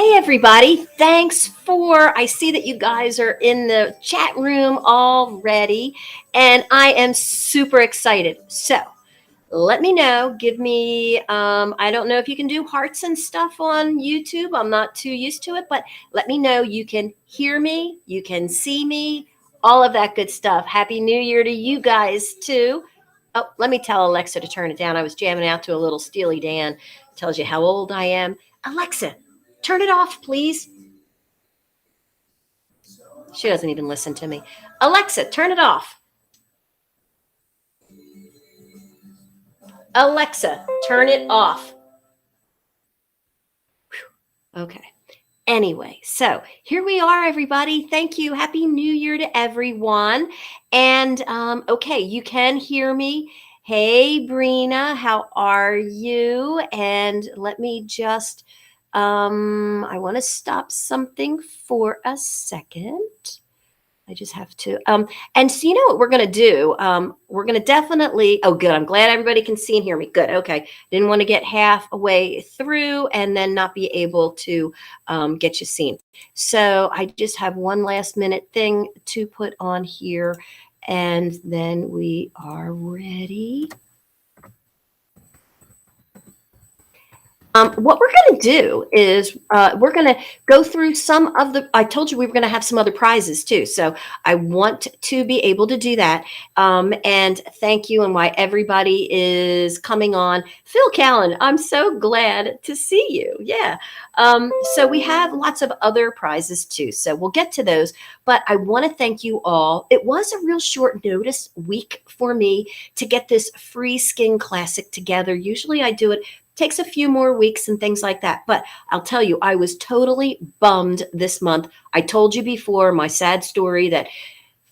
Hey everybody, I see that you guys are in the chat room already, and I am super excited. So let me know, give me, I don't know if you can do hearts and stuff on YouTube. I'm not too used to it, but let me know you can hear me, you can see me, all of that good stuff. Happy New Year to you guys too. Oh, let me tell Alexa to turn it down. I was jamming out to a little Steely Dan. Tells you how old I am. Alexa, turn it off, please. She doesn't even listen to me. Alexa, turn it off. Alexa, turn it off. Whew. Okay. Anyway, so here we are, everybody. Thank you. Happy New Year to everyone. And okay, you can hear me. Hey, Brina, how are you? And let me just, I want to stop something for a second. I just have to, and so you know what we're going to do? We're going to definitely, oh, good. I'm glad everybody can see and hear me. Good. Okay. Didn't want to get halfway through and then not be able to get you seen. So I just have one last minute thing to put on here and then we are ready. What we're going to do is we're going to go through some of the, I told you we were going to have some other prizes too. So I want to be able to do that. And thank you and why everybody is coming on. Phil Callan, I'm so glad to see you. Yeah. So we have lots of other prizes too. So we'll get to those. But I want to thank you all. It was a real short notice week for me to get this free skin classic together. Usually I do it. Takes a few more weeks and things like that. But I'll tell you, I was totally bummed this month. I told you before my sad story that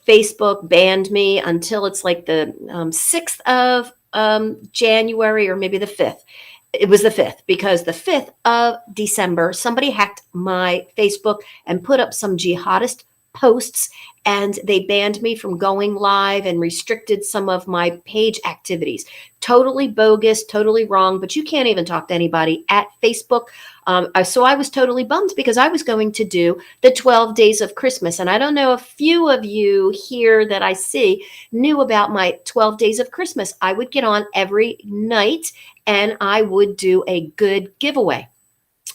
Facebook banned me until it's like the 6th of January or maybe the 5th. It was the 5th because the 5th of December, somebody hacked my Facebook and put up some jihadist posts and they banned me from going live and restricted some of my page activities. Totally bogus, totally wrong, but you can't even talk to anybody at Facebook. So I was totally bummed because I was going to do the 12 days of Christmas. And I don't know, a few of you here that I see knew about my 12 days of Christmas. I would get on every night and I would do a good giveaway.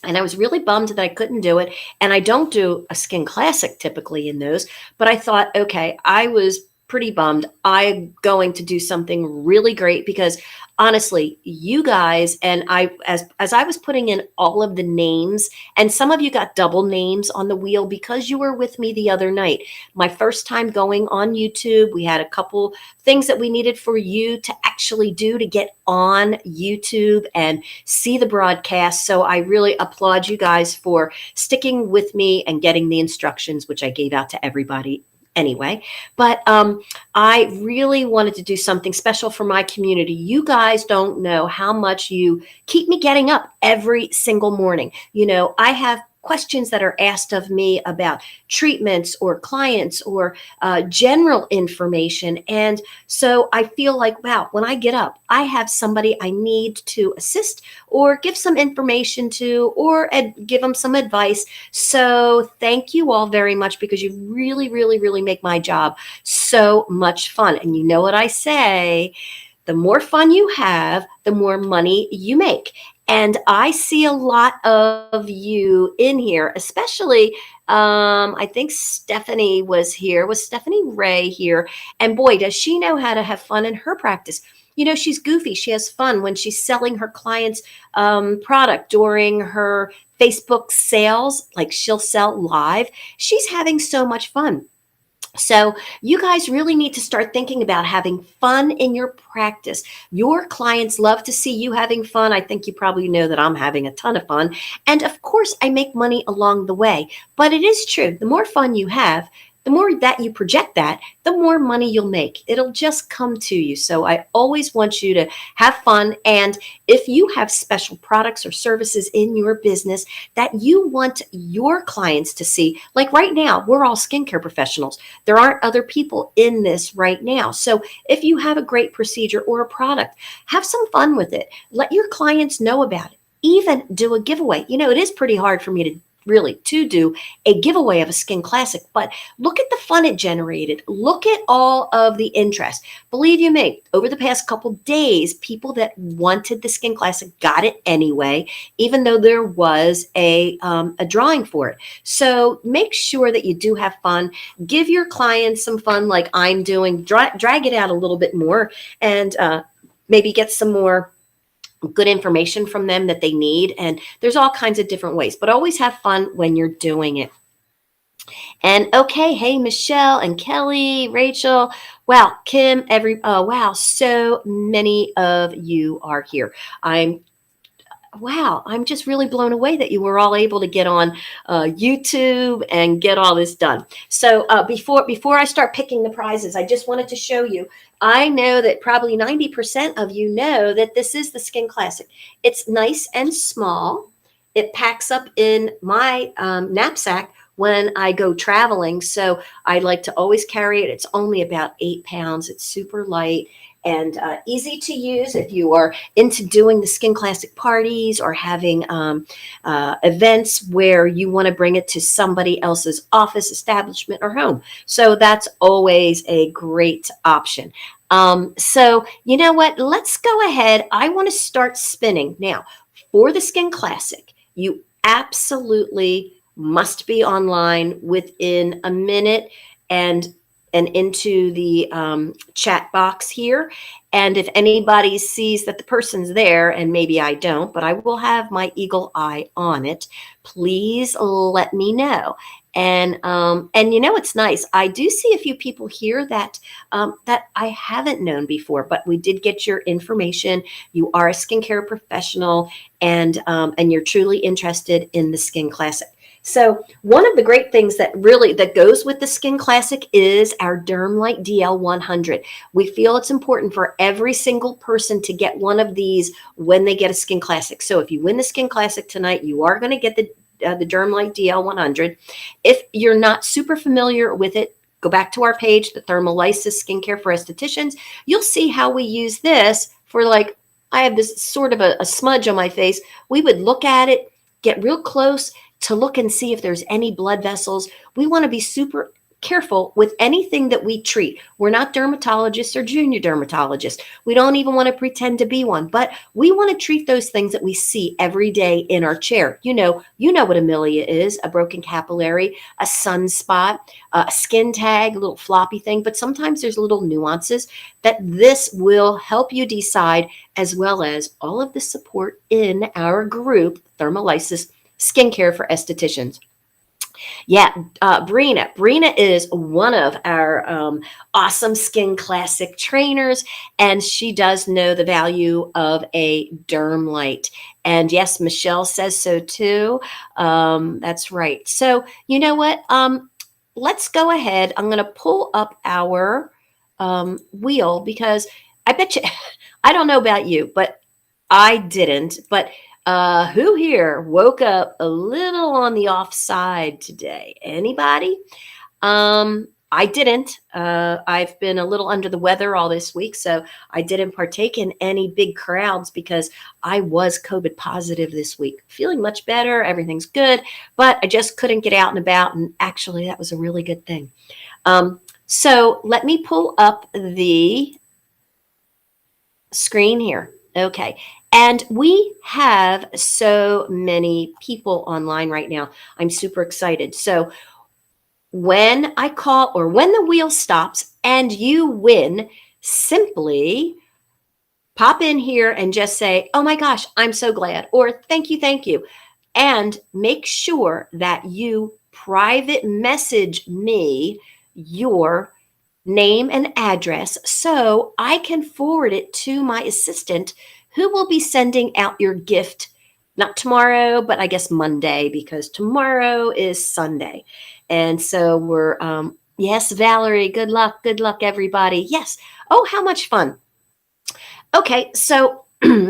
And I was really bummed that I couldn't do it. And I don't do a skin classic typically in those, but I thought, okay, I was pretty bummed. I'm going to do something really great because honestly, you guys and I, as I was putting in all of the names, and some of you got double names on the wheel because you were with me the other night. My first time going on YouTube, we had a couple things that we needed for you to actually do to get on YouTube and see the broadcast. So I really applaud you guys for sticking with me and getting the instructions, which I gave out to everybody anyway. But I really wanted to do something special for my community. You guys don't know how much you keep me getting up every single morning. You know, I have questions that are asked of me about treatments or clients or general information. And so I feel like, wow, when I get up, I have somebody I need to assist or give some information to or give them some advice. So thank you all very much because you really, really, really make my job so much fun. And you know what I say? The more fun you have, the more money you make. And I see a lot of you in here, especially, I think Stephanie was here. Was Stephanie Ray here? And boy, does she know how to have fun in her practice. You know, she's goofy. She has fun when she's selling her clients' product during her Facebook sales, like she'll sell live. She's having so much fun. So you guys really need to start thinking about having fun in your practice. Your clients love to see you having fun. I think you probably know that I'm having a ton of fun. And of course, I make money along the way. But it is true. The more fun you have, the more that you project that, the more money you'll make. It'll just come to you. So I always want you to have fun. And if you have special products or services in your business that you want your clients to see, like right now, we're all skincare professionals. There aren't other people in this right now. So if you have a great procedure or a product, have some fun with it. Let your clients know about it. Even do a giveaway. You know, it is pretty hard for me to really to do a giveaway of a Skin Classic, but look at the fun it generated. Look at all of the interest. Believe you me, over the past couple days, people that wanted the Skin Classic got it anyway, even though there was a drawing for it. So make sure that you do have fun. Give your clients some fun like I'm doing. Drag it out a little bit more and maybe get some more good information from them that they need. And there's all kinds of different ways, but always have fun when you're doing it. And okay, hey, Michelle and Kelly, Rachel, wow, Kim, wow, so many of you are here. I'm just really blown away that you were all able to get on YouTube and get all this done. So before I start picking the prizes, I just wanted to show you. I know that probably 90% of you know that this is the Skin Classic. It's nice and small. It packs up in my knapsack when I go traveling. So I like to always carry it. It's only about 8 pounds. It's super light and easy to use if you are into doing the Skin Classic parties or having events where you want to bring it to somebody else's office, establishment, or home. So that's always a great option. So you know what? Let's go ahead. I want to start spinning. Now, for the Skin Classic, you absolutely must be online within a minute and into the chat box here. And if anybody sees that the person's there, and maybe I don't, but I will have my eagle eye on it, please let me know. And you know, it's nice. I do see a few people here that that I haven't known before, but we did get your information. You are a skincare professional, and you're truly interested in the Skin Classic. So one of the great things that goes with the Skin Classic is our Dermlite Dl-100. We feel it's important for every single person to get one of these when they get a Skin Classic. So if you win the Skin Classic tonight, you are going to get the Dermlite Dl-100. If you're not super familiar with it, go back to our page, the Thermolysis Skincare for Estheticians. You'll see how we use this for, like, I have this sort of a smudge on my face. We would look at it, get real close to look and see if there's any blood vessels. We want to be super careful with anything that we treat. We're not dermatologists or junior dermatologists. We don't even want to pretend to be one, but we want to treat those things that we see every day in our chair. You know what amelia is, a broken capillary, a sunspot, a skin tag, a little floppy thing, but sometimes there's little nuances that this will help you decide, as well as all of the support in our group, Thermolysis Skincare for Estheticians. Yeah, Brina is one of our awesome Skin Classic trainers, and she does know the value of a Dermlite. And yes, Michelle says so too. That's right. So you know what? Let's go ahead. I'm going to pull up our wheel because I bet you, I don't know about you, but I didn't. But who here woke up a little on the offside today? Anybody? I didn't. I've been a little under the weather all this week, so I didn't partake in any big crowds because I was COVID positive this week. Feeling much better. Everything's good, but I just couldn't get out and about, and actually that was a really good thing. So let me pull up the screen here. Okay. And we have so many people online right now. I'm super excited. So when I call, or when the wheel stops and you win, simply pop in here and just say, oh my gosh, I'm so glad, or thank you, thank you. And make sure that you private message me your name and address so I can forward it to my assistant, who will be sending out your gift, not tomorrow, but I guess Monday, because tomorrow is Sunday. And so we're, yes, Valerie, good luck, everybody. Yes. Oh, how much fun. Okay, so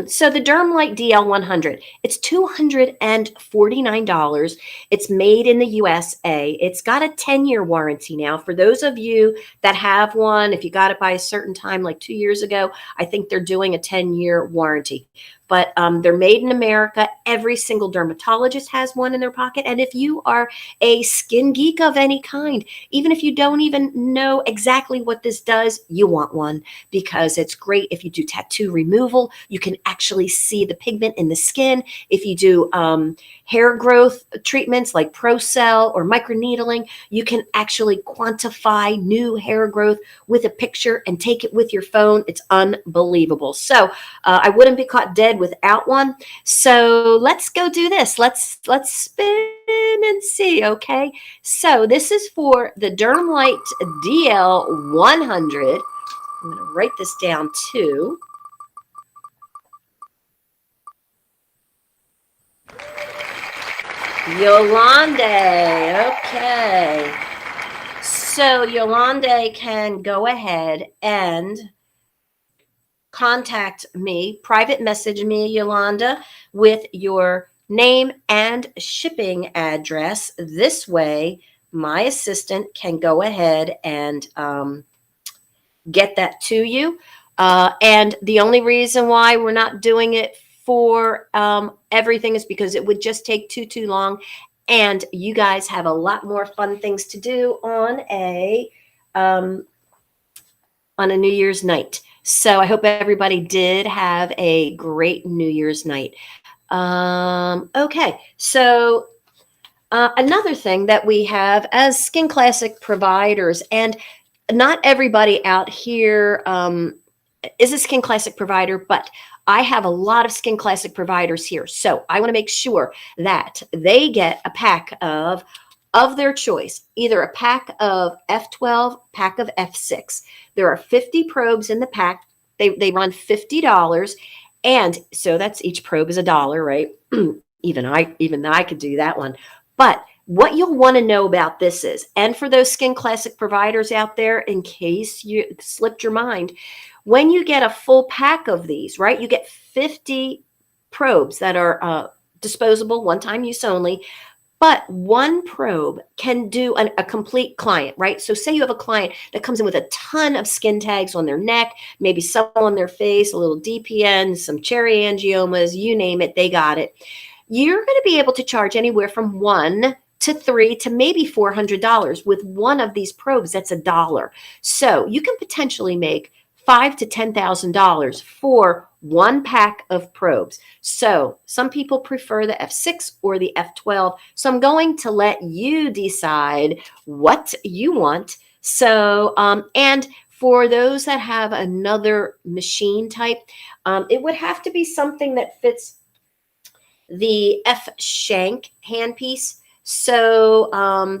so the Dermlite Dl-100, it's $249. It's made in the USA. It's got a 10-year warranty now. For those of you that have one, if you got it by a certain time, like 2 years ago, I think they're doing a 10-year warranty. but they're made in America. Every single dermatologist has one in their pocket. And if you are a skin geek of any kind, even if you don't even know exactly what this does, you want one, because it's great. If you do tattoo removal, you can actually see the pigment in the skin. If you do hair growth treatments like ProCell or microneedling, you can actually quantify new hair growth with a picture and take it with your phone. It's unbelievable. So I wouldn't be caught dead without one. So let's go do this. Let's spin and see. Okay. So this is for the Dermlite Dl-100. I'm going to write this down too. Yolande. Okay. So Yolande can go ahead and contact me, private message me, Yolanda, with your name and shipping address. This way, my assistant can go ahead and get that to you. And the only reason why we're not doing it for everything is because it would just take too long. And you guys have a lot more fun things to do on a New Year's night. So I hope everybody did have a great New Year's night. Okay, so another thing that we have as Skin Classic providers, and not everybody out here is a Skin Classic provider, but I have a lot of Skin Classic providers here. So I want to make sure that they get a pack of their choice, either a pack of F12, pack of F6. There are 50 probes in the pack. They run $50. And so that's each probe is $1, right? Even I could do that one. But what you'll want to know about this is, and for those Skin Classic providers out there, in case you slipped your mind, when you get a full pack of these, right, you get 50 probes that are disposable, one-time use only. But one probe can do a complete client, right? So say you have a client that comes in with a ton of skin tags on their neck, maybe some on their face, a little DPN, some cherry angiomas, you name it, they got it. You're going to be able to charge anywhere from $1 to $3 to maybe $400 with one of these probes. That's $1. So you can potentially make $5,000 to $10,000 for one pack of probes. So some people prefer the F6 or the F12. So I'm going to let you decide what you want. So, and for those that have another machine type, it would have to be something that fits the F shank handpiece. So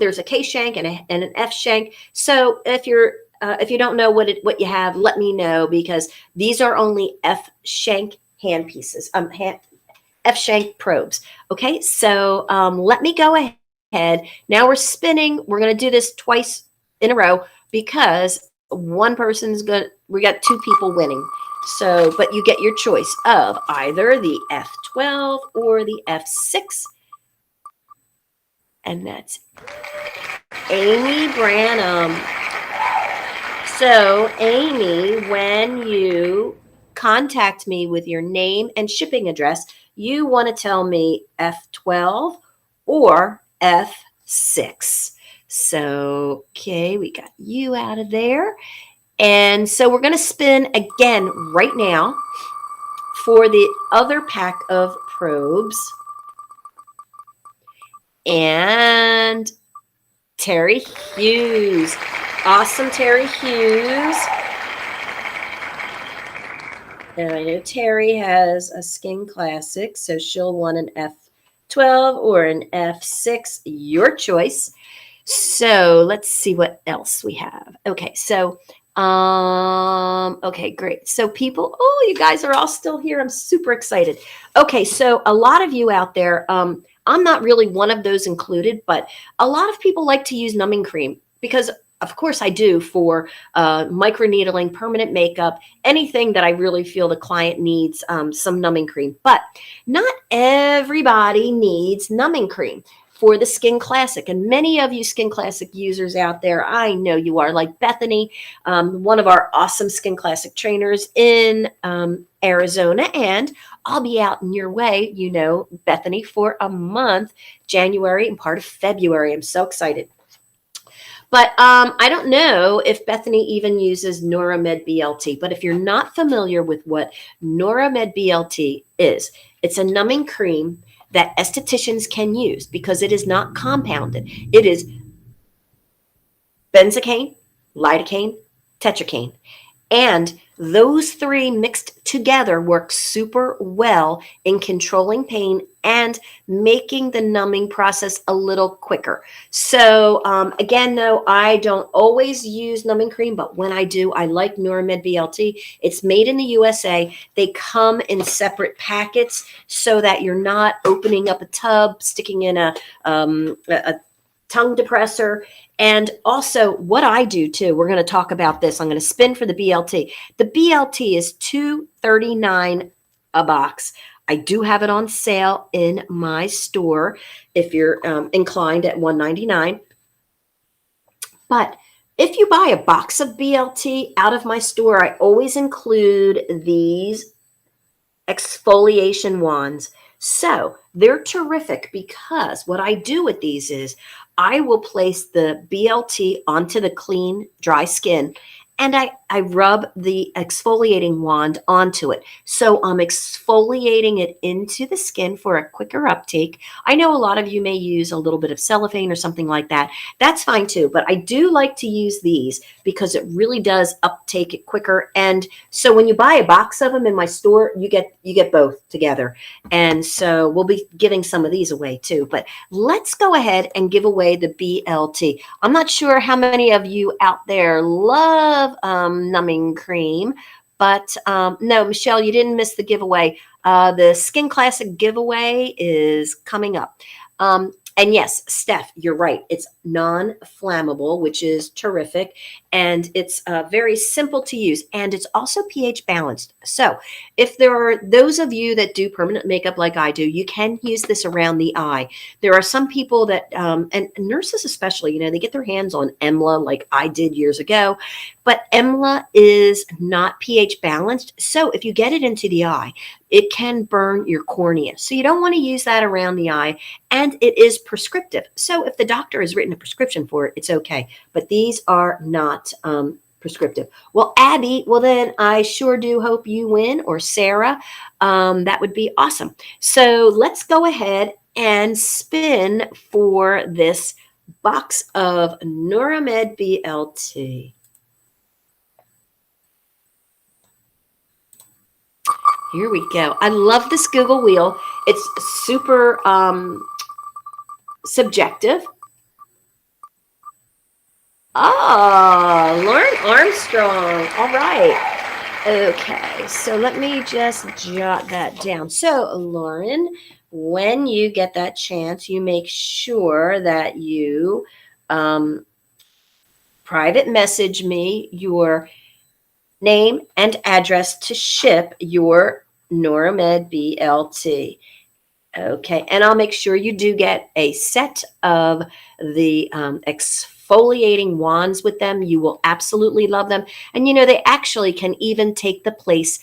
there's a K shank and an F shank. So if you don't know what you have, let me know, because these are only F shank hand pieces, F shank probes. Okay, so let me go ahead. Now we're spinning. We're going to do this twice in a row because we got 2 people winning. So, but you get your choice of either the F12 or the F6. And that's Amy Branham. So, Amy, when you contact me with your name and shipping address, you want to tell me F12 or F6. So, okay, we got you out of there. And so we're going to spin again right now for the other pack of probes. And Terry Hughes. Awesome, Terry Hughes. And I know Terry has a Skin Classic, so she'll want an F12 or an F6, your choice. So let's see what else we have. Okay, so okay, great. So people, oh, you guys are all still here. I'm super excited. Okay, so a lot of you out there, I'm not really one of those included, but a lot of people like to use numbing cream because, of course, I do for microneedling, permanent makeup, anything that I really feel the client needs some numbing cream. But not everybody needs numbing cream for the Skin Classic. And many of you Skin Classic users out there, I know you are, like Bethany, one of our awesome Skin Classic trainers in Arizona, and I'll be out in your way, you know, Bethany, for a month, January and part of February. I'm so excited. But I don't know if Bethany even uses Noramed BLT. But if you're not familiar with what Noramed BLT is, it's a numbing cream that estheticians can use because it is not compounded. It is benzocaine, lidocaine, tetracaine. And those three mixed together work super well in controlling pain and making the numbing process a little quicker. So again, though, I don't always use numbing cream, but when I do, I like Noramed BLT. It's made in the USA. They come in separate packets so that you're not opening up a tub, sticking in a tongue depressor. And also what I do too, we're going to talk about this. I'm going to spin for the BLT. The BLT is $2.39 a box. I do have it on sale in my store if you're inclined at $1.99. But if you buy a box of BLT out of my store, I always include these exfoliation wands. So they're terrific because what I do with these is I will place the BLT onto the clean, dry skin, and I rub the exfoliating wand onto it. So I'm exfoliating it into the skin for a quicker uptake. I know a lot of you may use a little bit of cellophane or something like that. That's fine too, but I do like to use these because it really does uptake it quicker. And so when you buy a box of them in my store, you get both together. And so we'll be giving some of these away too. But let's go ahead and give away the BLT. I'm not sure how many of you out there love numbing cream, but no, Michelle, you didn't miss the giveaway. The Skin Classic giveaway is coming up. And yes, Steph, you're right. It's non-flammable, which is terrific. And it's very simple to use. And it's also pH balanced. So if there are those of you that do permanent makeup like I do, you can use this around the eye. There are some people that, and nurses especially, you know, they get their hands on EMLA like I did years ago. But EMLA is not pH balanced. So if you get it into the eye, it can burn your cornea. So you don't want to use that around the eye. And it is prescriptive. So if the doctor has written a prescription for it, it's okay. But these are not prescriptive. Well, Abby, well then I sure do hope you win, or Sarah. That would be awesome. So let's go ahead and spin for this box of Noramed BLT. Here we go. I love this Google wheel. It's super subjective. Ah, Lauren Armstrong. All right. Okay, so let me just jot that down. So, Lauren, when you get that chance, you make sure that you private message me your name and address to ship your Noramed BLT. Okay, and I'll make sure you do get a set of the exfoliating wands with them. You will absolutely love them. And you know, they actually can even take the place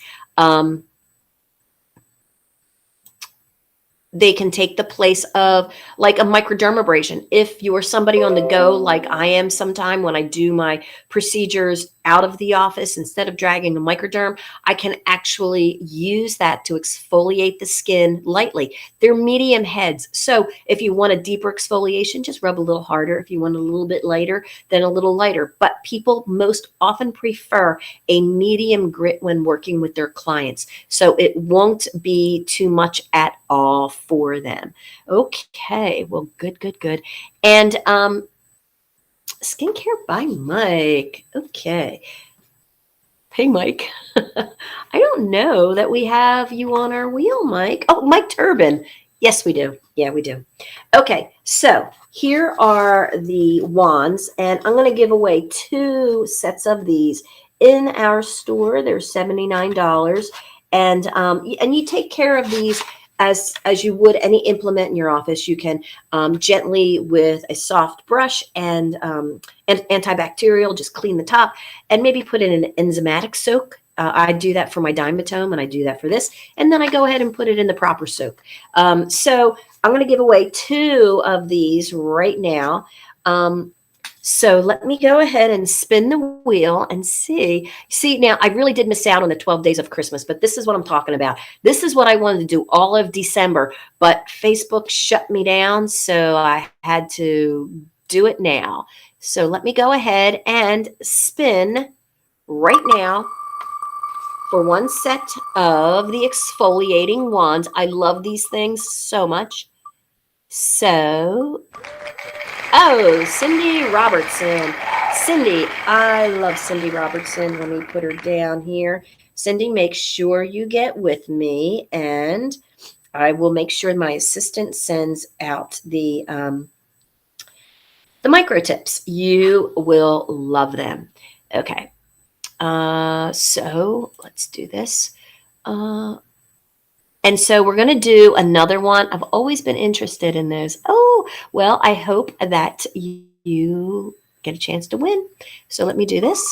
they can take the place of like a microdermabrasion. If you're somebody on the go, like I am sometime when I do my procedures out of the office, instead of dragging a microderm, I can actually use that to exfoliate the skin lightly. They're medium heads. So if you want a deeper exfoliation, just rub a little harder. If you want a little bit lighter, then a little lighter. But people most often prefer a medium grit when working with their clients. So it won't be too much at all for them. Okay, well, good. And skincare by Mike. Okay. Hey, Mike. I don't know that we have you on our wheel, Mike. Oh, Mike Turbin. Yes, we do. Yeah, we do. Okay, so here are the wands, and I'm going to give away 2 sets of these in our store. They're $79, and you take care of these as you would any implement in your office. You can gently, with a soft brush and antibacterial, just clean the top and maybe put in an enzymatic soak I do that for my Dymatome, and I do that for this. And then I go ahead and put it in the proper soap. So I'm going to give away 2 of these right now. So let me go ahead and spin the wheel and see. See, now I really did miss out on the 12 days of Christmas, but this is what I'm talking about. This is what I wanted to do all of December, but Facebook shut me down, so I had to do it now. So let me go ahead and spin right now for 1 set of the exfoliating wands. I love these things so much. So, oh, Cindy Robertson. Cindy, I love Cindy Robertson. Let me put her down here. Cindy, make sure you get with me, and I will make sure my assistant sends out the micro tips. You will love them. Okay. So let's do this. And so we're going to do another one. I've always been interested in those. Oh, well, I hope that you get a chance to win. So let me do this.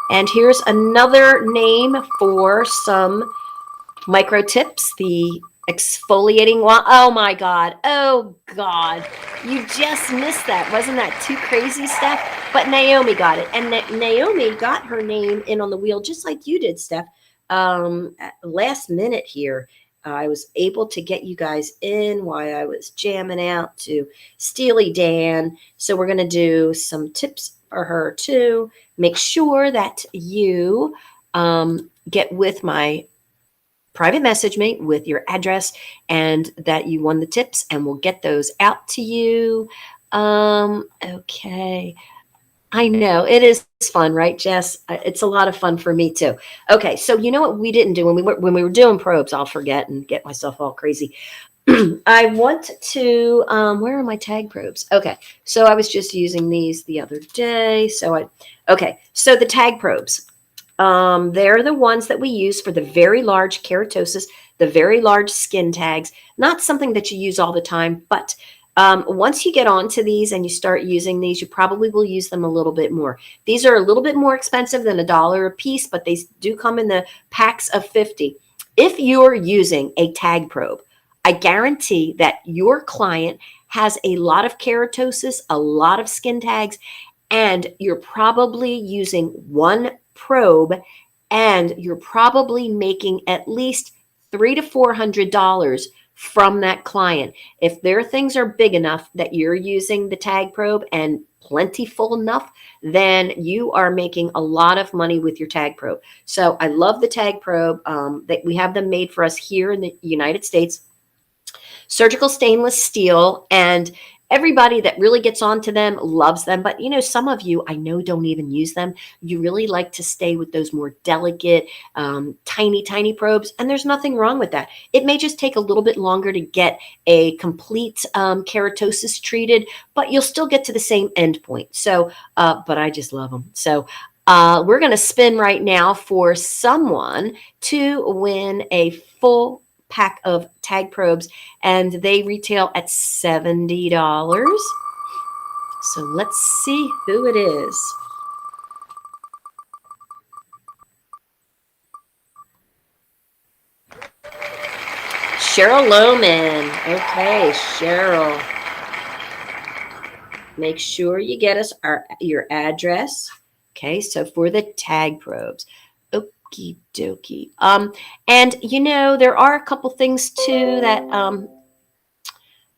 And here's another name for some micro tips. The exfoliating wand. Oh my God. Oh God. You just missed that. Wasn't that too crazy, Steph? But Naomi got it. And Naomi got her name in on the wheel just like you did, Steph. Last minute here. I was able to get you guys in while I was jamming out to Steely Dan. So we're going to do some tips for her too. Make sure that you get with my private message me with your address and that you won the tips, and we'll get those out to you. Okay. I know it is fun, right, Jess? It's a lot of fun for me too. Okay, so you know what we didn't do when we were doing probes? I'll forget and get myself all crazy. I want to. Where are my tag probes? Okay, so I was just using these the other day. So so the tag probes. They're the ones that we use for the very large keratosis, the very large skin tags. Not something that you use all the time, but once you get onto these and you start using these, you probably will use them a little bit more. These are a little bit more expensive than $1 a piece, but they do come in the packs of 50. If you're using a tag probe, I guarantee that your client has a lot of keratosis, a lot of skin tags, and you're probably using one probe, and you're probably making at least $300 to $400 from that client. If their things are big enough that you're using the tag probe and plentiful enough, then you are making a lot of money with your tag probe. So I love the tag probe. That we have them made for us here in the United States. Surgical stainless steel, and everybody that really gets onto them loves them. But you know, some of you I know don't even use them. You really like to stay with those more delicate, tiny probes, and there's nothing wrong with that. It may just take a little bit longer to get a complete keratosis treated, but you'll still get to the same end point. So, but I just love them. So we're going to spin right now for someone to win a full pack of tag probes, and they retail at $70. So let's see who it is. Cheryl Lohman. Okay, Cheryl. Make sure you get us your address. Okay, so for the tag probes. Okie dokie. And you know, there are a couple things too that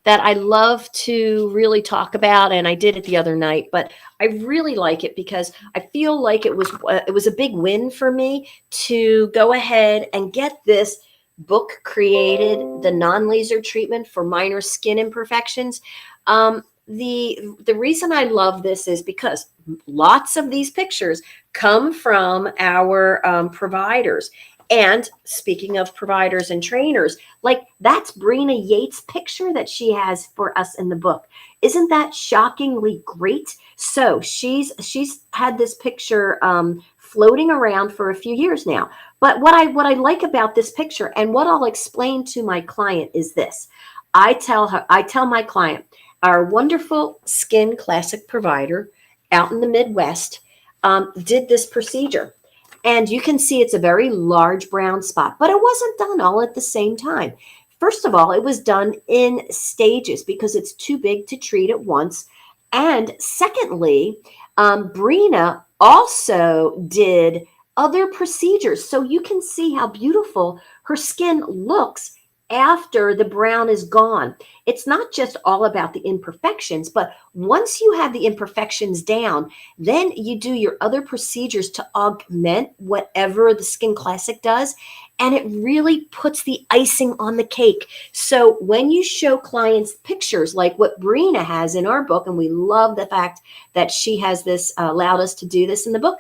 that I love to really talk about, and I did it the other night, but I really like it because I feel like it was a big win for me to go ahead and get this book created, the non-laser treatment for minor skin imperfections. The reason I love this is because lots of these pictures come from our providers. And speaking of providers and trainers, like that's Brina Yates' picture that she has for us in the book. Isn't that shockingly great? So she's had this picture floating around for a few years now. But what I like about this picture, and what I'll explain to my client, is this. I tell my client, our wonderful Skin Classic provider out in the Midwest did this procedure. And you can see it's a very large brown spot, but it wasn't done all at the same time. First of all, it was done in stages because it's too big to treat at once. And secondly, Brina also did other procedures. So you can see how beautiful her skin looks after the brown is gone. It's not just all about the imperfections, but once you have the imperfections down, then you do your other procedures to augment whatever the Skin Classic does. And it really puts the icing on the cake. So when you show clients pictures like what Brina has in our book, and we love the fact that she has this, allowed us to do this in the book,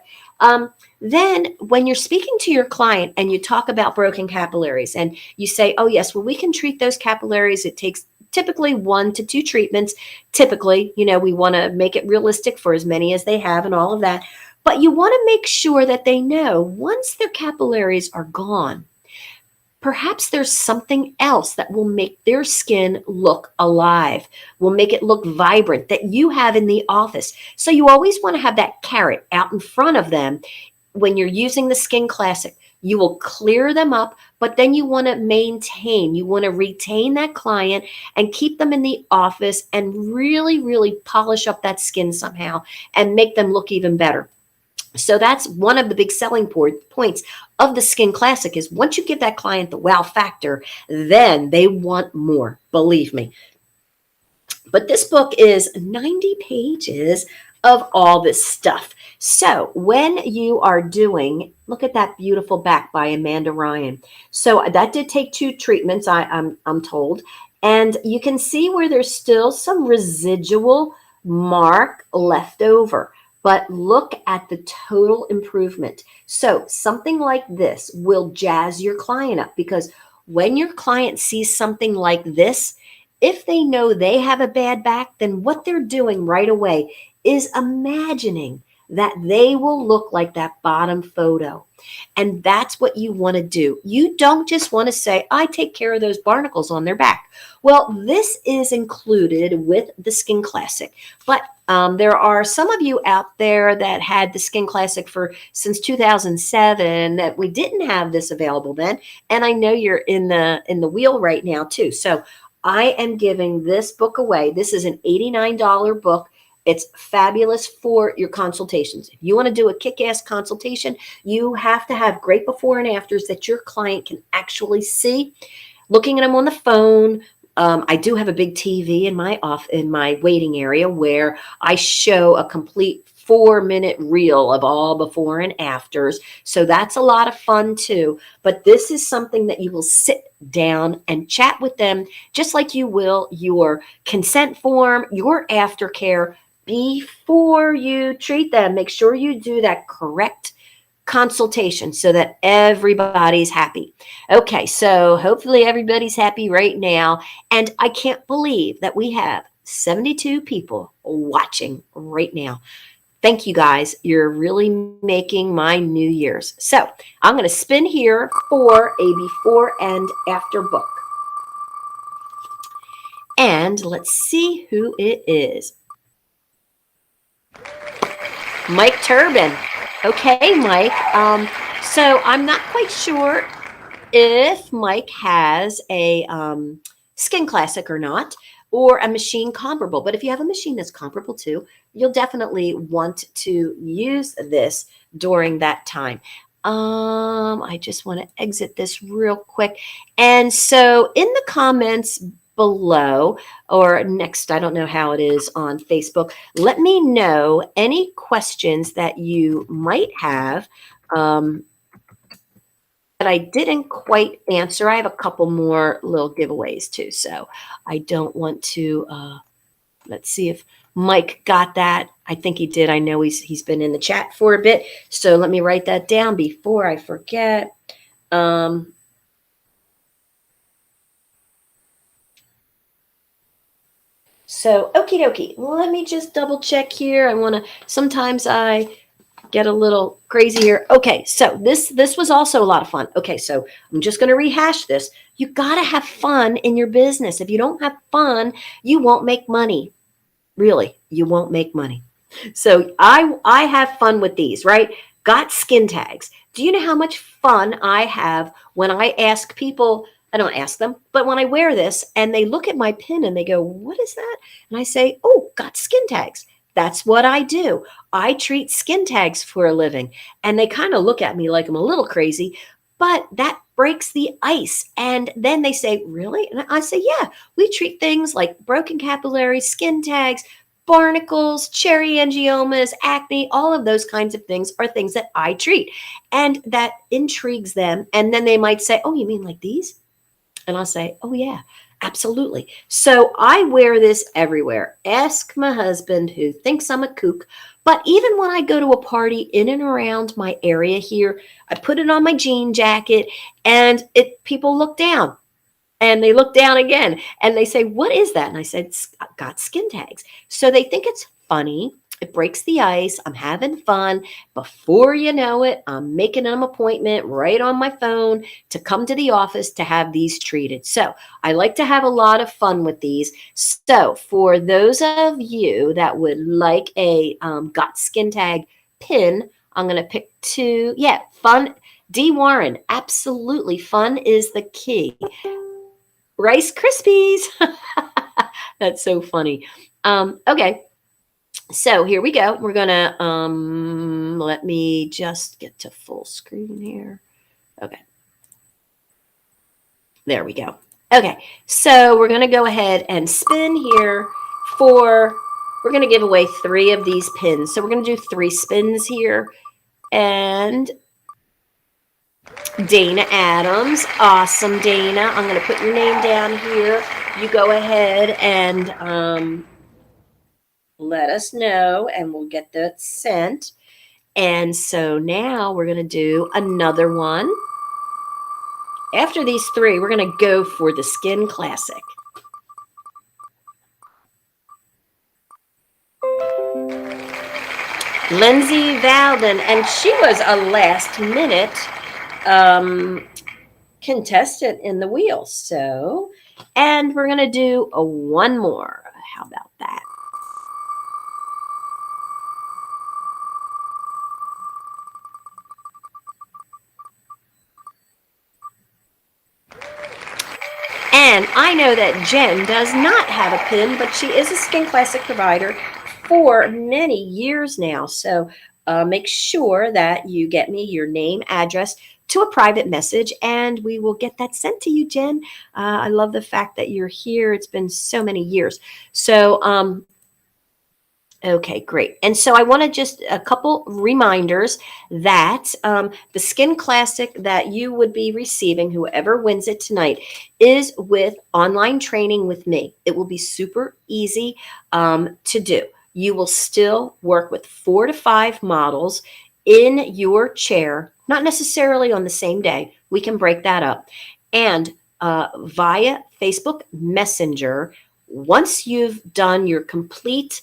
then when you're speaking to your client and you talk about broken capillaries and you say, oh yes, well, we can treat those capillaries. It takes typically 1 to 2 treatments. Typically, we want to make it realistic for as many as they have and all of that. But you want to make sure that they know once their capillaries are gone, perhaps there's something else that will make their skin look alive, will make it look vibrant, that you have in the office. So you always want to have that carrot out in front of them when you're using the Skin Classic. You will clear them up, but then you want to maintain, you want to retain that client and keep them in the office and really, really polish up that skin somehow and make them look even better. So that's one of the big selling points of the Skin Classic is once you give that client the wow factor, then they want more, believe me. But this book is 90 pages of all this stuff. So when you are doing, look at that beautiful back by Amanda Ryan. So that did take 2 treatments, I'm told. And you can see where there's still some residual mark left over. But look at the total improvement. So something like this will jazz your client up because when your client sees something like this, if they know they have a bad back, then what they're doing right away is imagining that they will look like that bottom photo. And that's what you want to do. You don't just want to say, I take care of those barnacles on their back. Well, this is included with the Skin Classic, but there are some of you out there that had the Skin Classic since 2007 that we didn't have this available then. And I know you're in the wheel right now too. So I am giving this book away. This is an $89 book. It's fabulous for your consultations. If you want to do a kick-ass consultation, you have to have great before and afters that your client can actually see. Looking at them on the phone. I do have a big TV in my waiting area where I show a complete 4-minute reel of all before and afters. So that's a lot of fun too. But this is something that you will sit down and chat with them just like you will your consent form, your aftercare before you treat them. Make sure you do that correct consultation so that everybody's happy. Okay, so hopefully everybody's happy right now. And I can't believe that we have 72 people watching right now. Thank you guys. You're really making my New Year's. So I'm going to spin here for a before and after book. And let's see who it is. Mike Turbin. Okay, Mike. So I'm not quite sure if Mike has a Skin Classic or not, or a machine comparable. But if you have a machine that's comparable to, you'll definitely want to use this during that time. I just want to exit this real quick. And so in the comments below or next, I don't know how it is on Facebook, let me know any questions that you might have that I didn't quite answer. I have a couple more little giveaways too, so I don't want to, let's see if Mike got that. I think he did. I know he's been in the chat for a bit, so let me write that down before I forget. So, okie dokie, let me just double check here. Sometimes I get a little crazy here. Okay, so this was also a lot of fun. Okay, so I'm just going to rehash this. You got to have fun in your business. If you don't have fun, you won't make money. Really, you won't make money. So I have fun with these, right? got skin tags. Do you know how much fun I have when I ask people? I don't ask them, but when I wear this and they look at my pin and they go, "What is that?" And I say, "Oh, got skin tags." That's what I do. I treat skin tags for a living. And they kind of look at me like I'm a little crazy, but that breaks the ice. And then they say, "Really?" And I say, "Yeah, we treat things like broken capillaries, skin tags, barnacles, cherry angiomas, acne, all of those kinds of things are things that I treat." And that intrigues them. And then they might say, "Oh, you mean like these?" And I'll say, "Oh, yeah, absolutely." So I wear this everywhere. Ask my husband, who thinks I'm a kook. But even when I go to a party in and around my area here, I put it on my jean jacket and people look down. And they look down again and they say, "What is that?" And I said, "I've got skin tags." So they think it's funny. It breaks the ice. I'm having fun. Before you know it, I'm making an appointment right on my phone to come to the office to have these treated. So I like to have a lot of fun with these. So for those of you that would like a got skin tag pin, I'm going to pick two. Yeah, fun. D. Warren, absolutely. Fun is the key. Rice Krispies. That's so funny. Okay, so here we go. We're gonna let me just get to full screen here. Okay, there we go. Okay, so we're gonna go ahead and spin here for. We're gonna give away 3 of these pins. So we're gonna do 3 spins here, and Dana Adams. Awesome, Dana. I'm going to put your name down here. You go ahead and let us know, and we'll get that sent. And so now we're going to do another one. After these 3, we're going to go for the Skin Classic. Lindsay Valden, and she was a last minute contestant in the wheel. So, and we're going to do a one more. How about that? And I know that Jen does not have a pin, but she is a Skin Classic provider for many years now. So make sure that you get me your name, address to a private message, and we will get that sent to you, Jen. I love the fact that you're here. It's been so many years. So okay, great. And so I want to just a couple reminders that the Skin Classic that you would be receiving, whoever wins it tonight, is with online training with me. It will be super easy to do. You will still work with 4 to 5 models in your chair, not necessarily on the same day. We can break that up. And via Facebook Messenger, once you've done your complete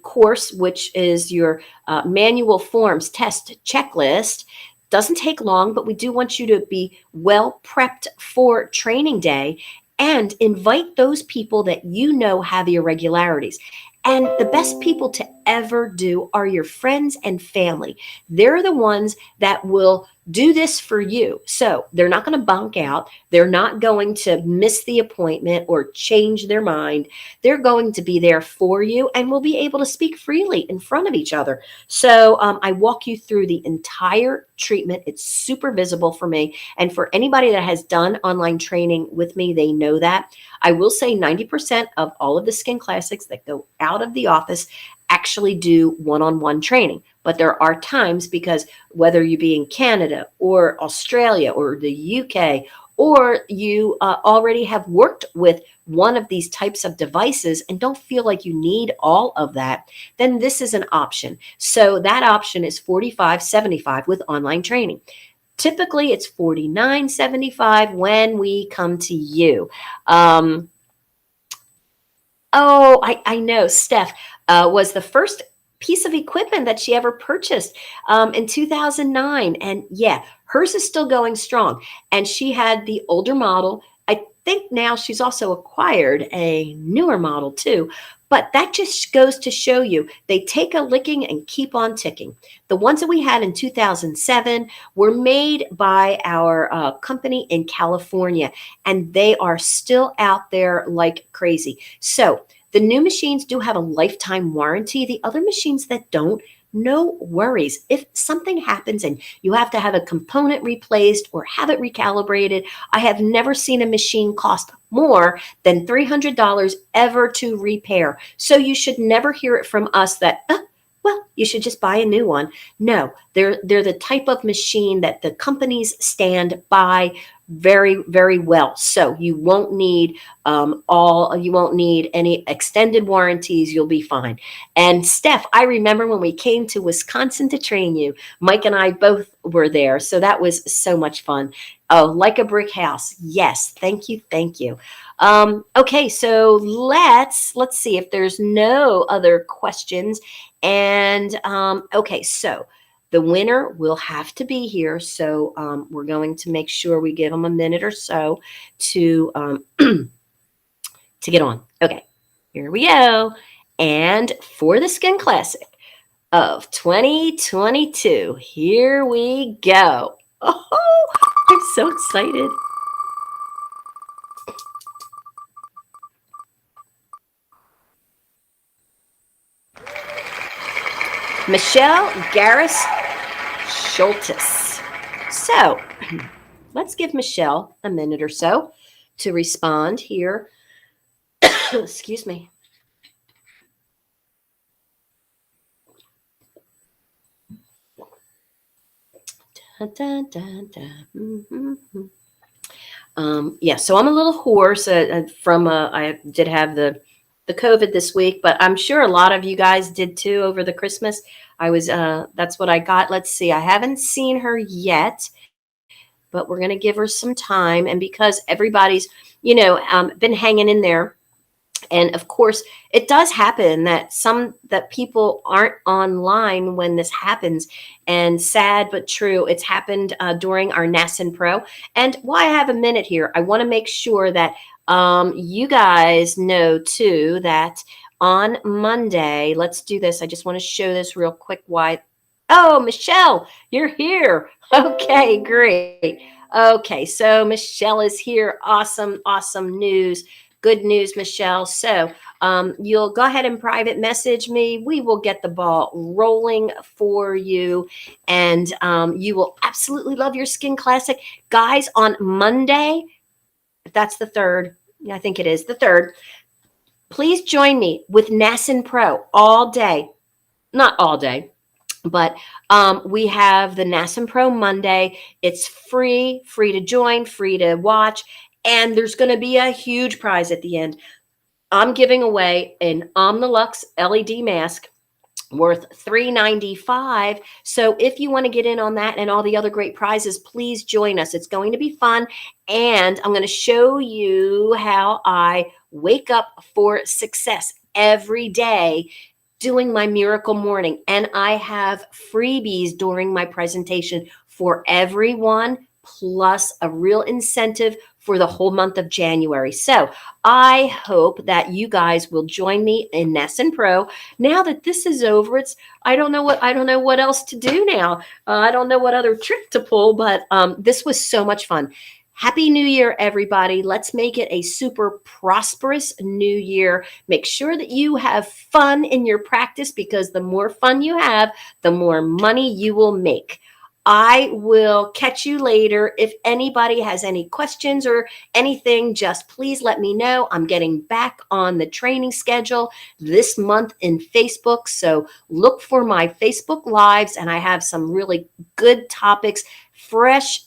course, which is your manual forms test checklist. Doesn't take long, but we do want you to be well prepped for training day and invite those people that you know have irregularities. And the best people to ever do are your friends and family. They're the ones that will do this for you. So they're not going to bunk out. They're not going to miss the appointment or change their mind. They're going to be there for you and will be able to speak freely in front of each other. So I walk you through the entire treatment. It's super visible for me. And for anybody that has done online training with me, they know that. I will say 90% of all of the Skin Classics that go out of the office actually do one-on-one training. But there are times, because whether you be in Canada or Australia or the UK, or you already have worked with one of these types of devices and don't feel like you need all of that, then this is an option. So that option is $45.75 with online training. Typically, it's $49.75 when we come to you. I know Steph was the first piece of equipment that she ever purchased in 2009. And yeah, hers is still going strong. And she had the older model. I think now she's also acquired a newer model too. But that just goes to show you they take a licking and keep on ticking. The ones that we had in 2007 were made by our company in California, and they are still out there like crazy. So the new machines do have a lifetime warranty. The other machines that don't, no worries. If something happens and you have to have a component replaced or have it recalibrated, I have never seen a machine cost more than $300 ever to repair. So you should never hear it from us that, well, you should just buy a new one. No, they're the type of machine that the companies stand by very, very well. So you won't need you won't need any extended warranties. You'll be fine. And Steph, I remember when we came to Wisconsin to train you, Mike and I both were there. So that was so much fun. Oh, like a brick house. Yes. Thank you. Thank you. Okay. So let's see if there's no other questions. And okay. So the winner will have to be here. So we're going to make sure we give them a minute or so to to get on. Okay, here we go. And for the Skin Classic of 2022, here we go. Oh, I'm so excited. Michelle Garris Schultes. So let's give Michelle a minute or so to respond here. Excuse me. Dun, dun, dun, dun. Yeah, so I'm a little hoarse from I did have the COVID this week, but I'm sure a lot of you guys did too over the Christmas. I was that's what I got. Let's see. I haven't seen her yet, but we're going to give her some time. And because everybody's, been hanging in there. And of course, it does happen that people aren't online when this happens. And sad but true, it's happened during our NASN Pro. And while I have a minute here, I want to make sure that you guys know too that on Monday, let's do this. I just want to show this real quick. Why? Oh, Michelle, you're here. Okay, great. Okay, so Michelle is here. Awesome, awesome news. Good news, Michelle. So you'll go ahead and private message me. We will get the ball rolling for you. And you will absolutely love your Skin Classic. Guys, on Monday, if that's the 3rd, I think it is the 3rd, please join me with NASN Pro all day. Not all day, but we have the NASN Pro Monday. It's free to join, free to watch. And there's going to be a huge prize at the end. I'm giving away an Omnilux LED mask worth $395. So if you want to get in on that and all the other great prizes, please join us. It's going to be fun. And I'm going to show you how I wake up for success every day doing my miracle morning. And I have freebies during my presentation for everyone, plus a real incentive for the whole month of January. So I hope that you guys will join me in NASN Pro. Now that this is over, I don't know what else to do now. I don't know what other trick to pull, but this was so much fun. Happy New Year, everybody. Let's make it a super prosperous new year. Make sure that you have fun in your practice, because the more fun you have, the more money you will make. I will catch you later. If anybody has any questions or anything, just please let me know. I'm getting back on the training schedule this month in Facebook. So look for my Facebook Lives, and I have some really good topics, fresh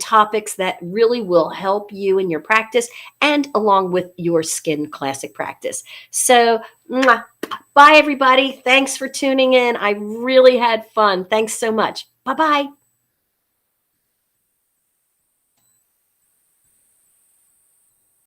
topics that really will help you in your practice and along with your Skin Classic practice. So bye, everybody. Thanks for tuning in. I really had fun. Thanks so much. Bye-bye.